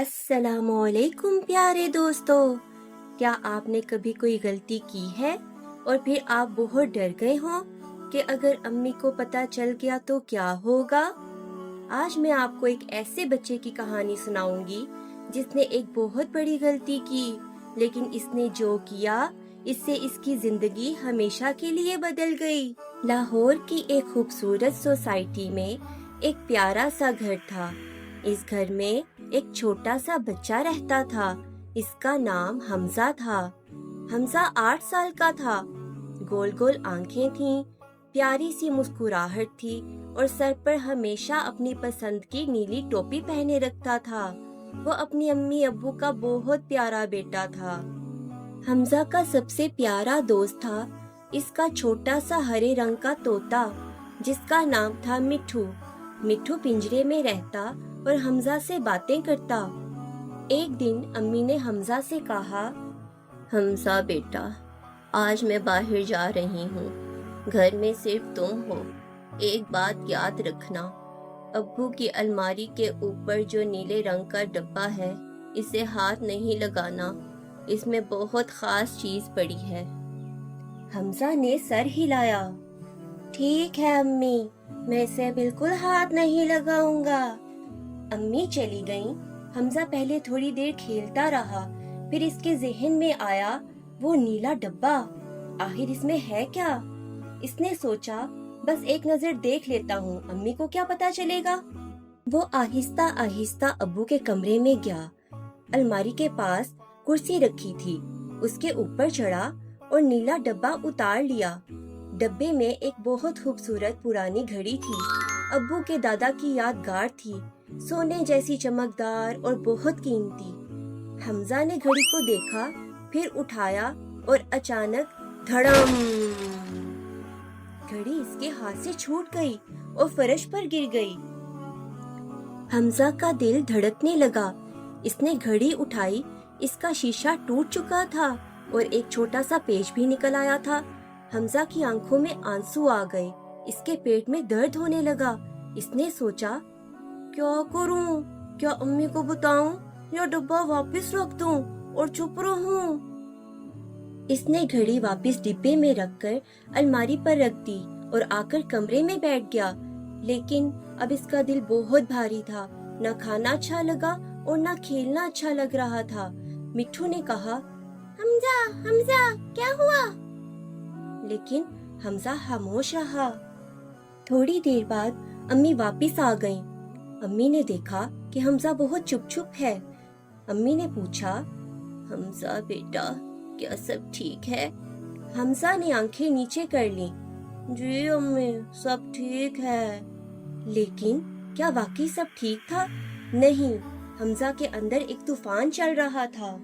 अस्सलाम वालेकुम प्यारे दोस्तों। क्या आपने कभी कोई गलती की है और फिर आप बहुत डर गए हों कि अगर अम्मी को पता चल गया तो क्या होगा? आज मैं आपको एक ऐसे बच्चे की कहानी सुनाऊंगी जिसने एक बहुत बड़ी गलती की, लेकिन इसने जो किया इससे इसकी जिंदगी हमेशा के लिए बदल गई। लाहौर की एक खूबसूरत सोसाइटी में एक प्यारा सा घर था। इस घर में एक छोटा सा बच्चा रहता था। इसका नाम हमजा था। हमजा 8 साल का था। गोल गोल आंखें थीं, प्यारी सी मुस्कुराहट थी और सर पर हमेशा अपनी पसंद की नीली टोपी पहने रखता था। वो अपनी अम्मी अब्बू का बहुत प्यारा बेटा था। हमजा का सबसे प्यारा दोस्त था इसका छोटा सा हरे रंग का तोता, जिसका नाम था मिठू। मिठू पिंजरे में रहता और हमजा से बातें करता। एक दिन अम्मी ने हमजा से कहा, हमजा बेटा, आज मैं बाहर जा रही हूँ। घर में सिर्फ तुम हो। एक बात याद रखना, अब्बू की अलमारी के ऊपर जो नीले रंग का डब्बा है, इसे हाथ नहीं लगाना। इसमें बहुत खास चीज पड़ी है। हमजा ने सर हिलाया। ठीक है अम्मी, मैं इसे बिल्कुल हाथ नहीं लगाऊंगा। अम्मी चली गईं। हमजा पहले थोड़ी देर खेलता रहा, फिर इसके जहन में आया वो नीला डब्बा। आखिर इसमें है क्या? इसने सोचा, बस एक नजर देख लेता हूँ, अम्मी को क्या पता चलेगा। वो आहिस्ता आहिस्ता अब्बू के कमरे में गया। अलमारी के पास कुर्सी रखी थी, उसके ऊपर चढ़ा और नीला डब्बा उतार लिया। डब्बे में एक बहुत खूबसूरत पुरानी घड़ी थी। अब्बू के दादा की यादगार थी, सोने जैसी चमकदार और बहुत कीमती। हमजा ने घड़ी को देखा, फिर उठाया और अचानक धड़म, घड़ी इसके हाथ से छूट गई और फर्श पर गिर गई। हमजा का दिल धड़कने लगा। इसने घड़ी उठाई, इसका शीशा टूट चुका था और एक छोटा सा पेच भी निकल आया था। हमजा की आंखों में आंसू आ गए। इसके पेट में दर्द होने लगा। इसने सोचा, क्या करूं? क्या अम्मी को बताऊं या डब्बा वापस रख दूं और चुप रहूं? इसने घड़ी वापस डिब्बे में रखकर अलमारी पर रख दी और आकर कमरे में बैठ गया। लेकिन अब इसका दिल बहुत भारी था। न खाना अच्छा लगा और न खेलना अच्छा लग रहा था। मिठू ने कहा, हमजा, हमजा, क्या हुआ? लेकिन हमजा खामोश रहा। थोड़ी देर बाद अम्मी वापस आ गईं। अम्मी ने देखा कि हमजा बहुत चुप है। अम्मी ने पूछा, हमजा बेटा, क्या सब ठीक है? हमजा ने आंखें नीचे कर ली। जी अम्मी, सब ठीक है। लेकिन क्या वाकई सब ठीक था? नहीं, हमजा के अंदर एक तूफान चल रहा था।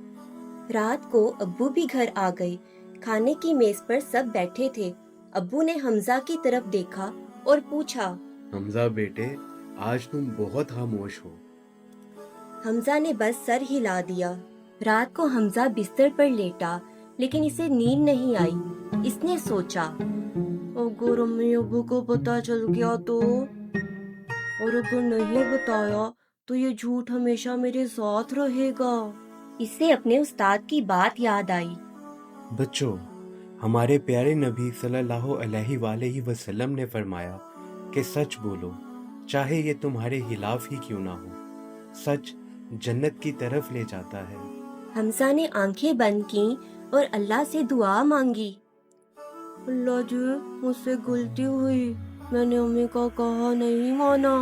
रात को अब्बू भी घर आ गए। खाने की मेज पर सब बैठे थे। अब्बू ने हमजा की तरफ देखा और पूछा, हमजा बेटे, आज तुम बहुत खामोश हो। हमजा ने बस सर हिला दिया। रात को हमजा बिस्तर पर लेटा, लेकिन इसे नींद नहीं आई। इसने सोचा, अगर अम्मी अब्बू को पता चल गया तो, और अगर नहीं बताया तो ये झूठ हमेशा मेरे साथ रहेगा। इसे अपने उस्ताद की बात याद आई। बच्चों, हमारे प्यारे नबी सल्लल्लाहु अलैहि वसल्लम ने फरमाया कि सच बोलो, चाहे ये तुम्हारे खिलाफ ही क्यों ना हो। सच जन्नत की तरफ ले जाता है। हमजा ने आंखें बंद की और अल्लाह से दुआ मांगी। अल्लाह जी, मुझसे गलती हुई। मैंने अम्मी का कहा नहीं माना।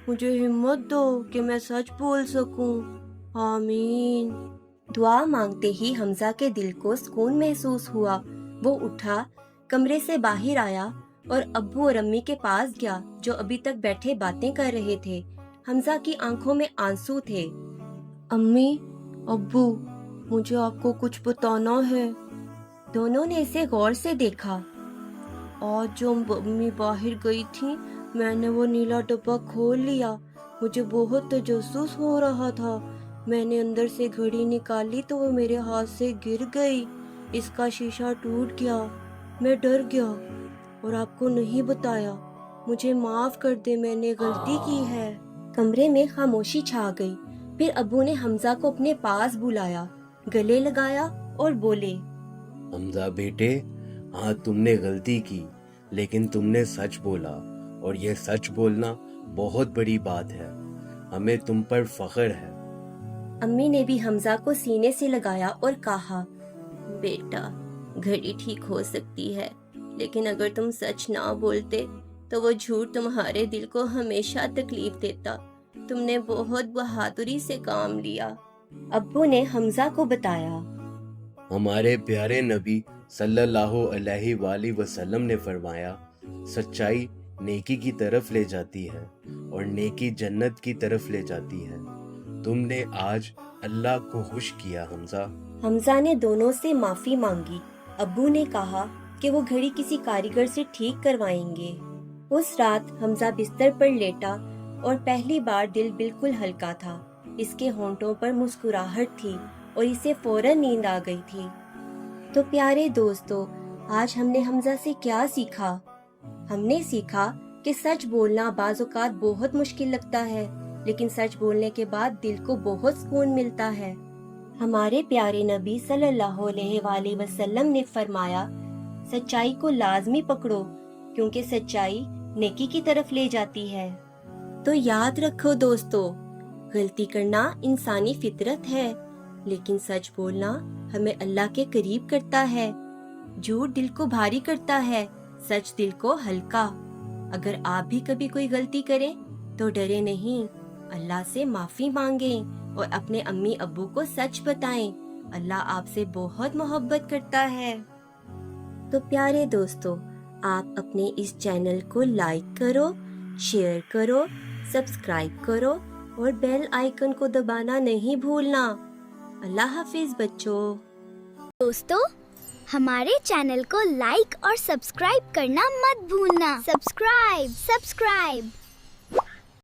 मुझे हिम्मत दो कि मैं सच बोल सकूं। आमीन। दुआ मांगते ही हमजा के दिल को सुकून महसूस हुआ। वो उठा, कमरे से बाहर आया और अब्बू और अम्मी के पास गया, जो अभी तक बैठे बातें कर रहे थे। हमजा की आंखों में आंसू थे। अम्मी, अब्बू, मुझे आपको कुछ बताना है। दोनों ने इसे गौर से देखा। आज जो अम्मी बाहर गई थी, मैंने वो नीला डब्बा खोल लिया। मुझे बहुत तजस्सुस हो रहा था। मैंने अंदर से घड़ी निकाली तो वो मेरे हाथ से गिर गई। इसका शीशा टूट गया। मैं डर गया और आपको नहीं बताया। मुझे माफ कर दे, मैंने गलती की है। कमरे में खामोशी छा गई। پھر ابو نے حمزہ کو اپنے پاس بلایا، گلے لگایا اور بولے، حمزہ بیٹے، ہاں تم نے غلطی کی، لیکن تم نے سچ بولا، اور یہ سچ بولنا بہت بڑی بات ہے، ہمیں تم پر فخر ہے۔ امی نے بھی حمزہ کو سینے سے لگایا اور کہا، بیٹا گھڑی ٹھیک ہو سکتی ہے، لیکن اگر تم سچ نہ بولتے تو وہ جھوٹ تمہارے دل کو ہمیشہ تکلیف دیتا۔ تم نے بہت بہادری سے کام لیا۔ ابو نے حمزہ کو بتایا، ہمارے پیارے نبی صلی اللہ علیہ وآلہ وسلم نے فرمایا، سچائی نیکی کی طرف لے جاتی ہے اور نیکی جنت کی طرف لے جاتی ہے۔ تم نے آج اللہ کو خوش کیا حمزہ۔ حمزہ نے دونوں سے معافی مانگی۔ ابو نے کہا کہ وہ گھڑی کسی کاریگر سے ٹھیک کروائیں گے۔ اس رات حمزہ بستر پر لیٹا اور پہلی بار دل بالکل ہلکا تھا۔ اس کے ہونٹوں پر مسکراہٹ تھی اور اسے فوراً نیند آ گئی تھی۔ تو پیارے دوستو، آج ہم نے حمزہ سے کیا سیکھا؟ ہم نے سیکھا کہ سچ بولنا بعض اوقات بہت مشکل لگتا ہے، لیکن سچ بولنے کے بعد دل کو بہت سکون ملتا ہے۔ ہمارے پیارے نبی صلی اللہ علیہ وآلہ وسلم نے فرمایا، سچائی کو لازمی پکڑو، کیونکہ سچائی نیکی کی طرف لے جاتی ہے۔ تو یاد رکھو دوستو، غلطی کرنا انسانی فطرت ہے، لیکن سچ بولنا ہمیں اللہ کے قریب کرتا ہے۔ جھوٹ دل کو بھاری کرتا ہے، سچ دل کو ہلکا۔ اگر آپ بھی کبھی کوئی غلطی کریں تو ڈرے نہیں، اللہ سے معافی مانگیں اور اپنے امی ابو کو سچ بتائیں۔ اللہ آپ سے بہت محبت کرتا ہے۔ تو پیارے دوستو، آپ اپنے اس چینل کو لائک کرو، شیئر کرو، سبسکرائب کرو اور بیل آئیکن کو دبانا نہیں بھولنا۔ اللہ حافظ بچوں۔ دوستو، ہمارے چینل کو لائک اور سبسکرائب کرنا مت بھولنا۔ سبسکرائب